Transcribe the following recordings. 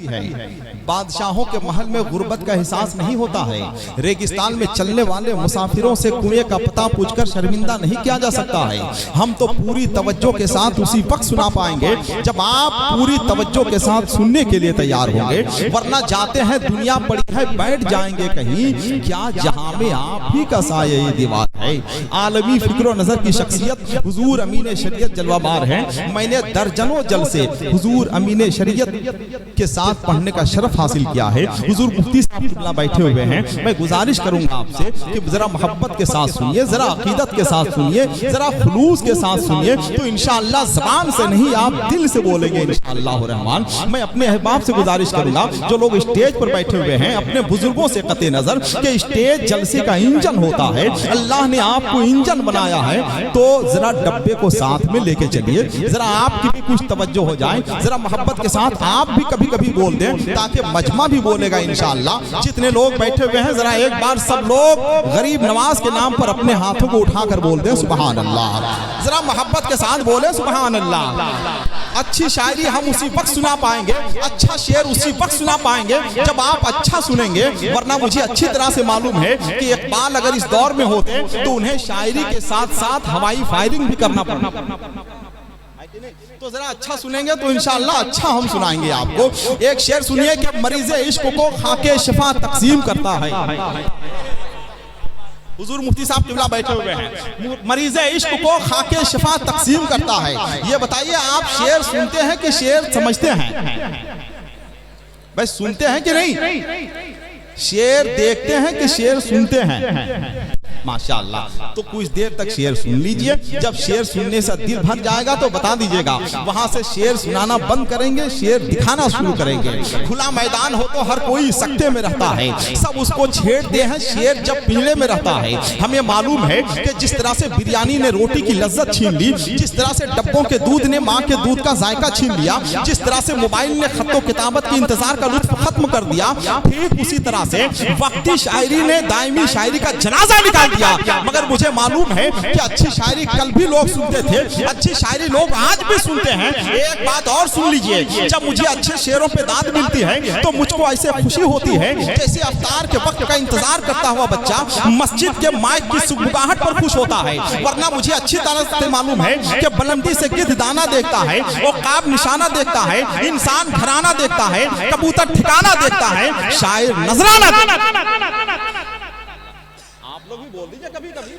है। बादशाहों के महल में गुर्बत का एहसास नहीं होता है। रेगिस्तान में चलने वाले मुसाफिरों से कुएं का पता पूछकर शर्मिंदा नहीं किया जा सकता है। हम तो पूरी तवज्जो के साथ उसी वक्त सुना पाएंगे जब आप पूरी तवज्जो के साथ सुनने के लिए तैयार होंगे, वरना जाते हैं दुनिया पड़ी है बैठ जाएंगे कहीं, क्या जहां में आप ही का साया ये दीवार है। आलमी फिक्र नजर की शख्सियत हुजूर अमीन शरीयत जलवाबार है। मैंने दर्जनों जलसे हुजूर अमीन शरीयत के साथ पढ़ने का शरफ हासिल किया है। हुजूर मुफ्ती साहब बैठे हुए हैं। मैं गुजारिश करूंगा आपसे कि जरा मोहब्बत के साथ सुनिए, जरा अकीदत के साथ सुनिए, जरा खुलूस के साथ सुनिए, तो इंशाअल्लाह ज़बान से नहीं आप दिल से बोलेंगे इंशाअल्लाह रहमान। मैं अपने अहबाब से गुजारिश करूंगा जो लोग स्टेज पर बैठे हुए हैं, अपने बुजुर्गों से कते नजर कि स्टेज जलसे का इंजन होता है। अल्लाह ने आपको इंजन बनाया है, तो जरा डब्बे को साथ में लेके चलिए, जरा आपकी भी कुछ तवज्जो हो जाए, जरा मोहब्बत के साथ आप भी कभी कभी बोल दें ताकि मजमा भी बोलेगा इंशाअल्लाह। जितने लोग बैठे हुए हैं जरा एक बार सब लोग गरीब नवाज के नाम पर अपने हाथों को उठाकर बोल दें सुभान अल्लाह। जरा मोहब्बत के साथ बोले सुभान अल्लाह। अच्छी शायरी हम उसी वक्त सुना पाएंगे, अच्छा शेर उसी वक्त सुना पाएंगे जब आप अच्छा सुनेंगे, वरना मुझे अच्छी तरह से मालूम है कि इकबाल अगर इस दौर में होते तो उन्हें शायरी के साथ साथ हवाई फायरिंग भी करना पड़ता। तो जरा अच्छा सुनेंगे तो इंशाअल्लाह अच्छा हम सुनाएंगे आपको। एक शेर सुनिए कि मरीज़े इश्क को खाके शिफा तकसीम करता है। हुजूर मुफ्ती साहब किबला बैठे हुए हैं। मरीज़े इश्क को खाके शिफा तकसीम करता है। ये बताइए आप शेर सुनते हैं कि शेर समझते हैं? भाई सुनते हैं कि नहीं? शेर देखते हैं कि शेर सुनते हैं? माशाअल्लाह। तो कुछ देर तक शेर सुन लीजिए, जब शेर सुनने से दिल भर जाएगा तो बता दीजिएगा, वहां से शेर सुनाना बंद करेंगे, शेर दिखाना शुरू करेंगे। खुला मैदान हो तो हर कोई सकते में रहता है, सब उसको छेड़ते हैं शेर जब पिंजरे में रहता है। हमें मालूम है कि जिस तरह से बिरयानी ने रोटी की लज्जत छीन ली, जिस तरह से डब्बों के दूध ने माँ के दूध का जायका छीन लिया, जिस तरह से मोबाइल ने खत्तो किताबत के इंतजार का लुत्फ खत्म कर दिया, ठीक उसी तरह से वक्ती शायरी ने दायमी शायरी का जनाजा निकाल दिया। मगर मुझे मालूम है कि अच्छी शायरी कल भी लोग सुनते थे, अच्छी शायरी लोग आज भी सुनते हैं। एक बात और सुन लीजिए, जब मुझे अच्छे शेरों पे दाद मिलती है तो मुझको ऐसे खुशी होती है जैसे अफ्तार के वक्त का इंतजार करता हुआ बच्चा मस्जिद के माइक की सुगबुगाहट पर खुश होता है। वरना मुझे अच्छी तरह से मालूम है कि बुलंदी से गिद्ध दाना देखता है, ओकाब निशाना देखता है, इंसान घराना देखता है, कबूतर ठिकाना देखता है, शायर नजराना। आप लोग भी बोल दीजिए कभी कभी।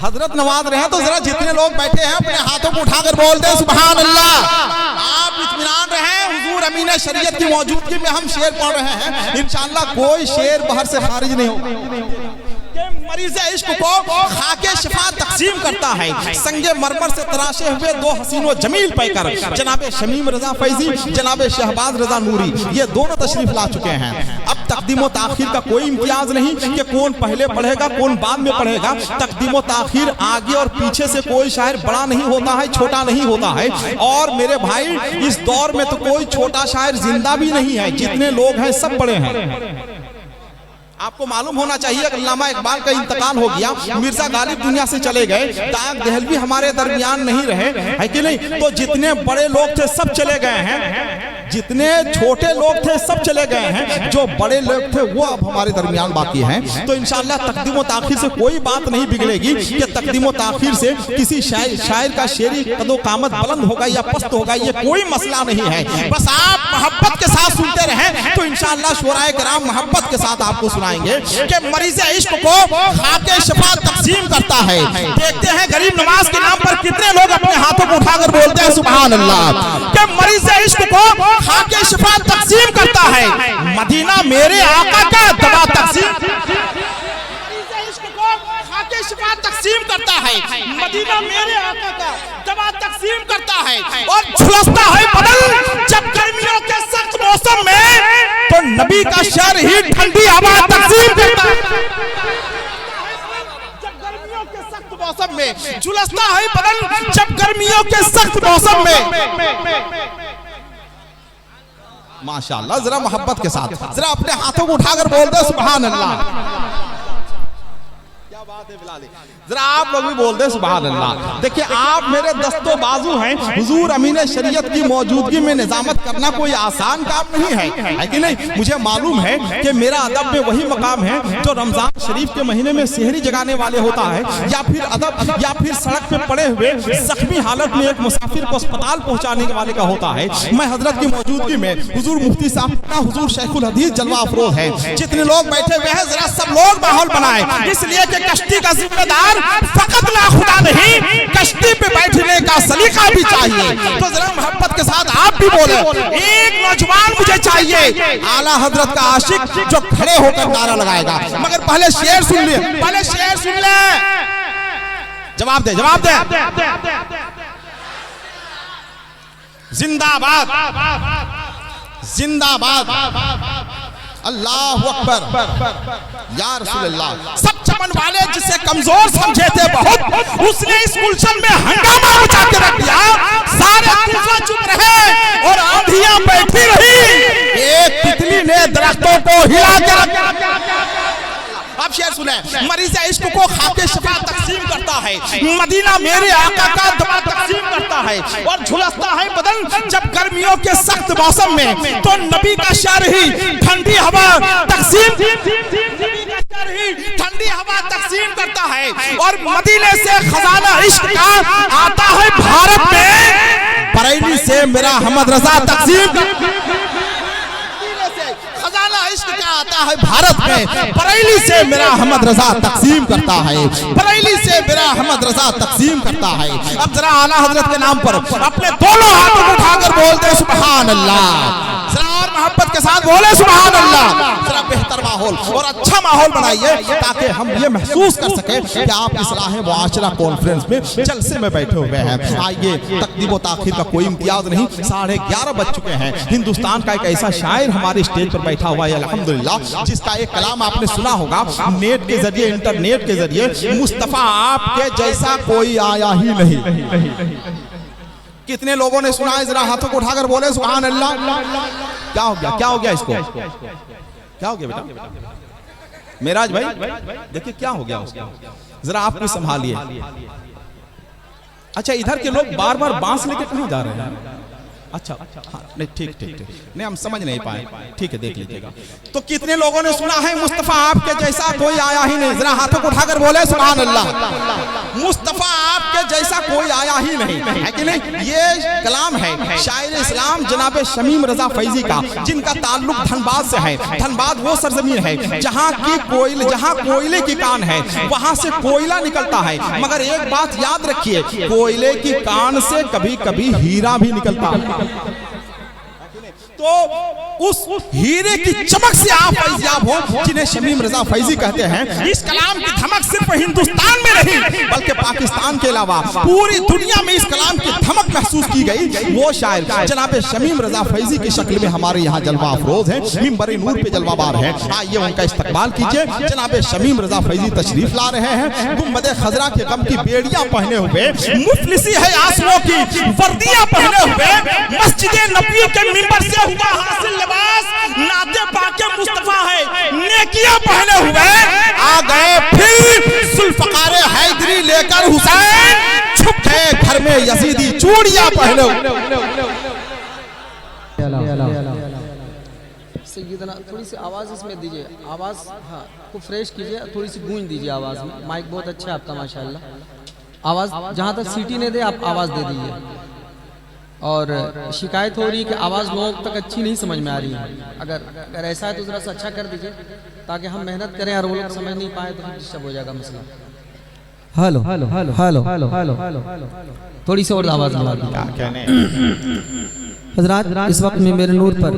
हजरत नवाज रहे तो जरा जितने लोग बैठे हैं अपने हाथों को उठाकर बोल दे सुभान अल्लाह। आप इत्मीनान रहे, हुजूर अमीन शरीयत की मौजूदगी में हम शेर पढ़ रहे हैं, इंशाअल्लाह कोई शेर बाहर से खारिज नहीं होगा। मरीज़े इश्क को खाके शिफा तकसीम करता है। संगे मरमर से तराशे हुए दो हसीनो जमील पैकर जनाबे शमीम रजा फैजी, जनाबे शहबाज रजा नूरी, ये दोनों तशरीफ ला चुके हैं। अब तकदीम ताखीर का कोई इम्तियाज नहीं कि कौन पहले पढ़ेगा कौन बाद में पढ़ेगा। तकदीम ताखीर आगे और पीछे से कोई शायर बड़ा नहीं होता है, छोटा नहीं होता है। और मेरे भाई इस दौर में तो कोई छोटा शायर जिंदा भी नहीं है, जितने लोग हैं सब बड़े हैं। आपको मालूम होना चाहिए कि अल्लामा इकबाल का इंतकाल हो गया, मिर्जा गालिब दुनिया से चले गए, दाग दहलवी हमारे दरमियान नहीं रहे, है कि नहीं? तो जितने बड़े लोग थे सब चले गए हैं, जितने छोटे लोग थे सब चले गए हैं, जो बड़े लोग थे वो अब हमारे दरमियान बाकी हैं। तो इंशाअल्लाह तकदीम व ताखीर से कोई बात नहीं बिगड़ेगी कि तकदीम व ताखीर से किसी शायर का शेरी कदो कामत बुलंद होगा या पस्त होगा, ये कोई मसला नहीं है। बस आप मोहब्बत के साथ सुनते रहें तो इंशाअल्लाह शुराए किराम मोहब्बत के साथ आपको सुनाएंगे कि मरीज़े इश्क को खाके शिफा तकसीम करता है। देखते हैं गरीब नवाज के नाम पर कितने लोग अपने हाथों को उठाकर बोलते हैं सुभान अल्लाह कि मरीज़े इश्क को खाके शिफा तकसीम करता है। मदीना मेरे आका का दवा तकसीम, मरीज़े इश्क को खाके शिफा तकसीम करता है। मदीना मेरे आका का दवा तकसीम करता है। और झुलसता है बदन जब गर्मियों के सख्त मौसम में, तो नबी का शर ही ठंडी हवा तकसीम करता है। जब गर्मियों के सख्त मौसम में झुलसता है बदन, जब गर्मियों के सख्त मौसम में। माशाअल्लाह, जरा मोहब्बत के साथ जरा अपने हाथों को उठाकर बोल दे सुभान अल्लाह। क्या जरा आप लोग भी बोल दे सुभान अल्लाह। देखिए आप मेरे दस्तों बाजू हैं, हुजूर अमीन शरीयत की मौजूदगी में निजामत करना कोई आसान काम नहीं है कि नहीं? मुझे मालूम है कि मेरा अदब में वही मकाम है जो रमजान शरीफ के महीने में सेहरी जगाने वाले होता है, या फिर अदब या फिर सड़क पे पड़े हुए जख्मी हालत में एक मुसाफिर को अस्पताल पहुंचाने वाले का होता है। मैं हजरत की मौजूदगी में हुजूर मुफ्ती साहब का हुजूर शेखुल हदीस जलवा अफरोज है, जितने लोग बैठे हुए हैं जरा सब लोग माहौल बनाए, इसलिए कि कश्ती का जिम्मेदार फकत ला खुदा नहीं, कश्ती पे बैठने का सलीका भी चाहिए। तो जरा मोहब्बत के साथ आप भी बोले, एक नौजवान मुझे चाहिए आला हजरत का आशिक जो खड़े होकर नारा लगाएगा। मगर पहले शेर सुन ले, पहले शेर सुन ले, जवाब दे, जवाब दे। जिंदाबाद, जिंदाबाद, अल्लाह अकबर या रसूलल्लाह। सब चमन वाले जिसे कमजोर समझे थे बहुत, उसने इस गुलशन में हंगामा मचा के रख दिया। सारे तूफान चुप रहे और आंधियां बैठी रही, एक तितली ने दरख्तों को हिला के रखा। आप शेर सुने, मरीज इश्क को खाके शफा तकसीम करता है, मदीना मेरे आका का दवा तकसीम करता है, और झुलसता है बदन जब गर्मियों के सख्त मौसम में, तो नबी का शहर ही ठंडी हवा तकसीम, ठंडी हवा तकसीम करता है। और मदीने से खजाना इश्क का आता है भारत में, बरेली से मेरा अहमद रजा तकसीम, इश्क का आता है भारत में, बरेली से मेरा अहमद रजा तकसीम करता है, बरेली से मेरा अहमद रजा तकसीम करता है। अब जरा आला हजरत के नाम पर अपने दोनों हाथों को उठाकर बोल दे सुभान अल्लाह, जरा और मोहब्बत के साथ बोले सुभान अल्लाह। जरा बेहतर माहौल और अच्छा माहौल बनाइए ताकि हम ये महसूस कर सके कि आप इस्लाह मुआशरा कॉन्फ्रेंस में जलसे में बैठे हुए हैं। आइए, तकदीम व ताखीर का कोई इम्तियाज नहीं, 11:30 बज चुके हैं। हिंदुस्तान का एक ऐसा शायर हमारे स्टेज पर बैठा हुआ है अल्हम्दुलिल्लाह, जिसका एक कलाम आपने सुना होगा नेट के जरिए, इंटरनेट के जरिए, मुस्तफा आपके जैसा कोई आया ही नहीं। कितने लोगों ने सुना है? जरा हाथों को उठाकर बोले सुभान अल्लाह। क्या हो गया, क्या हो गया इसको, क्या हो गया बेटा? मेराज भाई देखिए क्या हो गया उसको, जरा आप भी संभालिए। अच्छा, इधर के लोग बार बार बांस लेके कहां जा रहे हैं? अच्छा हाँ, नहीं ठीक ठीक ठीक, नहीं हम समझ नहीं पाए, ठीक है देख लीजिएगा। तो कितने लोगों ने सुना है मुस्तफा आपके जैसा कोई आया ही नहीं? जरा हाथों को उठाकर बोले सुभान अल्लाह। मुस्तफा आपके जैसा कोई आया ही नहीं, है कि नहीं? ये कलाम है शायर इस्लाम जनाब शमीम रजा फैजी का, जिनका ताल्लुक धनबाद से है। धनबाद वो सरजमीन है जहाँ कोयले की कान है, वहां से कोयला निकलता है। मगर एक बात याद रखिए, कोयले की कान से कभी कभी हीरा भी निकलता है। तो उस हीरे की चमक से आप फैज़याब हो, जिन्हें शमीम रजा फैजी कहते हैं। इस कलाम की धमक सिर्फ हिंदुस्तान में नहीं बल्कि पाकिस्तान के अलावा पूरी दुनिया में इस कलाम की धमक महसूस की गई। वो शायर जनाब शमीम रजा फैजी की शक्ल में हमारे यहाँ जलवा अफरोज है, मिंबर नूर पे जलवाबार है। आइए उनका इस्तकबाल कीजिए। जनाब शमीम रजा फैजी तशरीफ ला रहे हैं, गुंबद खजरा के गम की बेड़ियां पहने हुए, मुफलिसी है आंसुओं की वर्दियां पहने हुए, मस्जिद नबी के मिंबर से हुआ हासिल लिबास नाते पाके मुस्तफा है, नेकियां पहने हुए आ गए फिर जुल्फकार हैदरी लेकर हुसैन छुप गए घर में यजीदी चूड़ियां पहने सैयदना। थोड़ी सी आवाज़ इसमें दीजिए, आवाज़ हाँ को फ्रेश कीजिए, थोड़ी सी गूंज दीजिए आवाज़ में। माइक बहुत अच्छा है आपका माशाल्लाह। आवाज़ जहाँ तक सीटी नहीं दे आप आवाज़ दे दीजिए। और शिकायत हो रही है कि आवाज़ लोगों तक अच्छी नहीं समझ में आ रही है। अगर ऐसा है तो ज़रा सा अच्छा कर दीजिए ताकि हम मेहनत करें और वो लोग समझ नहीं पाए तो डिस्टर्ब हो जाएगा मसला। Hello hello hello hello hello hello, थोड़ी सी और आवाज़ बढ़ा दीजिए। हज़रात, इस वक्त में मेरे नूर पर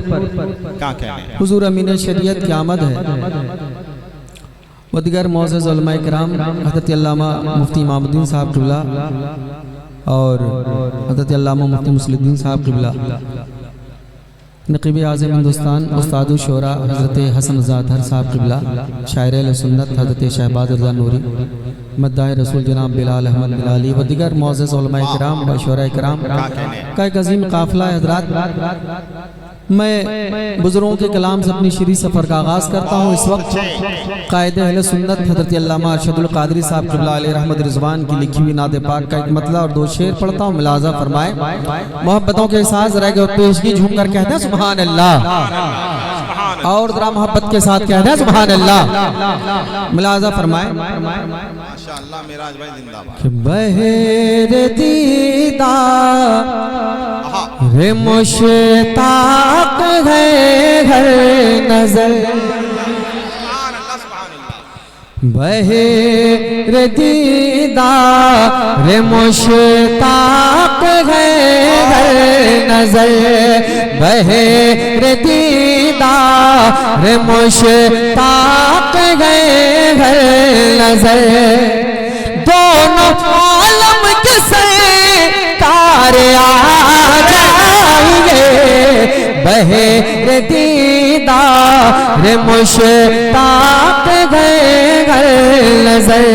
हुजूर अमीन शरीयत की आमद है। व दीगर मोअज़्ज़ज़ उलमा इकराम हज़रत अल्लामा मुफ्ती इमामुद्दीन साहब क़िबला और हज़रत अल्लामा मुफ्ती मुस्लिद्दीन साहब क़िबला, नक़ीब आज़म हिंदुस्तान उस्ताद शोरा हज़रत हसन ज़ाहर साहब क़िबला, शायर अहले सुन्नत हज़रत शहबाज रज़ा नूरी, मद्दाह रसूल जनाब बिलाल अहमद बिलाली व दीगर मोअज़्ज़ज़ उलमा इकराम व शोरा इकराम का एक अज़ीम काफ़िला है। हज़रात, मैं बुजुर्गों के कलाम से अपनी शीरी सफ़र का आगाज़ करता हूँ। इस वक्त कायदे अहले सुन्नत हज़रत अल्लामा अरशदुल क़ादरी साहब क़िबला अलैहि रहमत रिज़वान की लिखी हुई नात पाक का एक मतला और दो शेर पढ़ता हूँ। मुलाज़ा फरमाए, मोहब्बतों के एहसास रह गए और पेशगी झूम कर कहते हैं सुभान अल्लाह, और जरा मोहब्बत के साथ कहते हैं सुभान अल्लाह। मुलाज़ा फरमाए, माशाअल्लाह मेराज भाई जिंदाबाद। बहर दीदा रे मुश्ताक है हर नजर, बहर दीदा रे मुश्ताक है हर नजर, बहर दीदा रे मुश्ताक है हर नजर, दोनों आलम के सरकार आ जाएंगे, बहर दीदार मुश्ताक है हर नजर,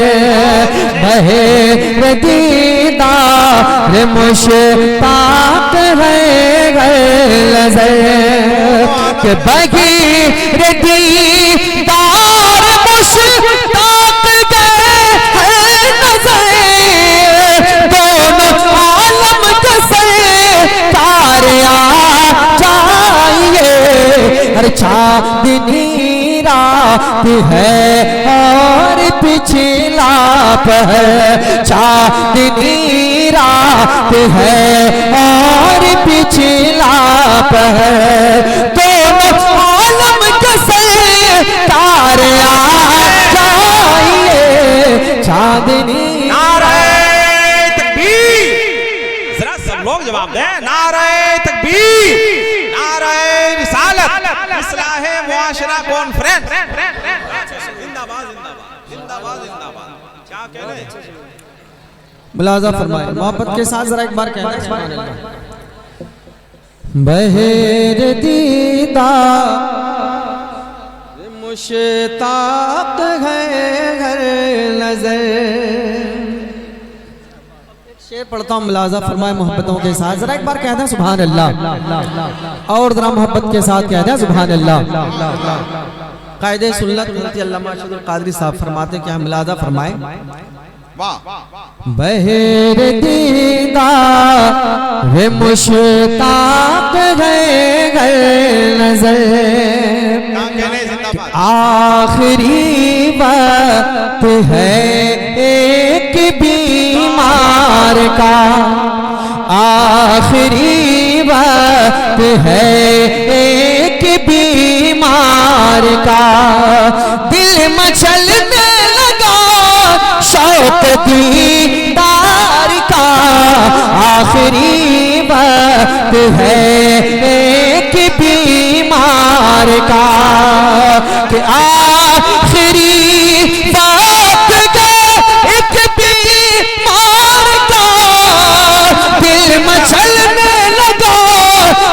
बहर दीदार मुश्ताक है हर नजर, के बगैर दीदार मुश्ताक गए हर नजर, दोनों आलम के सरकार आ जाइए, हर चांदनी रात है और पिछला पहर, चांदनी रात है और पिछला पहर, दोनों आलम के सरकार आ जाइए, चांदनी लोग जवाब दें। नारे तकबीर, नारे रिसालत, इस्लाहे मुआशरा कॉन्फ्रेंस, जिंदाबाद जिंदाबाद जिंदाबाद जिंदाबाद। क्या कह रहे हैं? मुलाज़ा फरमाए, मोहब्बत के साथ जरा एक बार कहना है सुभान अल्लाह। बहर दीदा मुश्ताक है हर नजर, शेर पढ़ता हूँ। मुलाज़ा फरमाए, मोहब्बतों के साथ जरा एक बार कहते हैं सुभान अल्लाह, और जरा मोहब्बत के साथ कहते हैं सुभान अल्लाह। कायदे सुन्नत हज़रत अल्लामा अरशदुल क़ादरी साहब फरमाते क्या? मुलाज़ा फरमाए, बहर दीदार मुश्ताक है हर नजर, आखिरी वक्त है एक बीमार का, आखिरी वक्त है एक बीमार का, दिल मचलने लगा शौक दीदार का, आखिरी वक्त है एक बीमार का, कि आखिरी वक्त है एक बीमार का, दिल मचलने लगा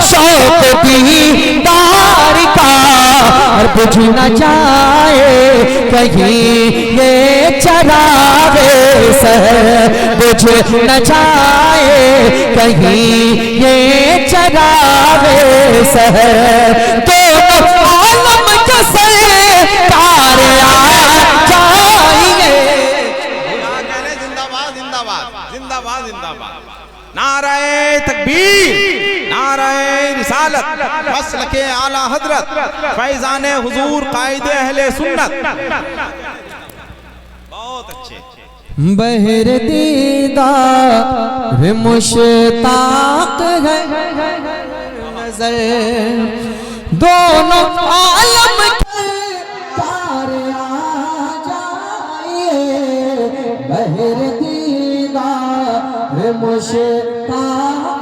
शौक दीदार का, और बुझ न जाए कहीं ये चरागे सहर, बुझ न जाए कहीं ये चरागे सहर, दोनों आलम के सरकार आ जाएंगे। जिंदाबाद जिंदाबाद जिंदाबाद जिंदाबाद। नारे तकबीर, नारे रिसालत, मसलके आला हजरत फैजाने हुजूर कायदे अहले सुन्नत। बहुत अच्छे। बहर दीदार मुश्ताक है नजर, दोनों आलम के पार आ जाइए, बहर दीदार मुश्ताक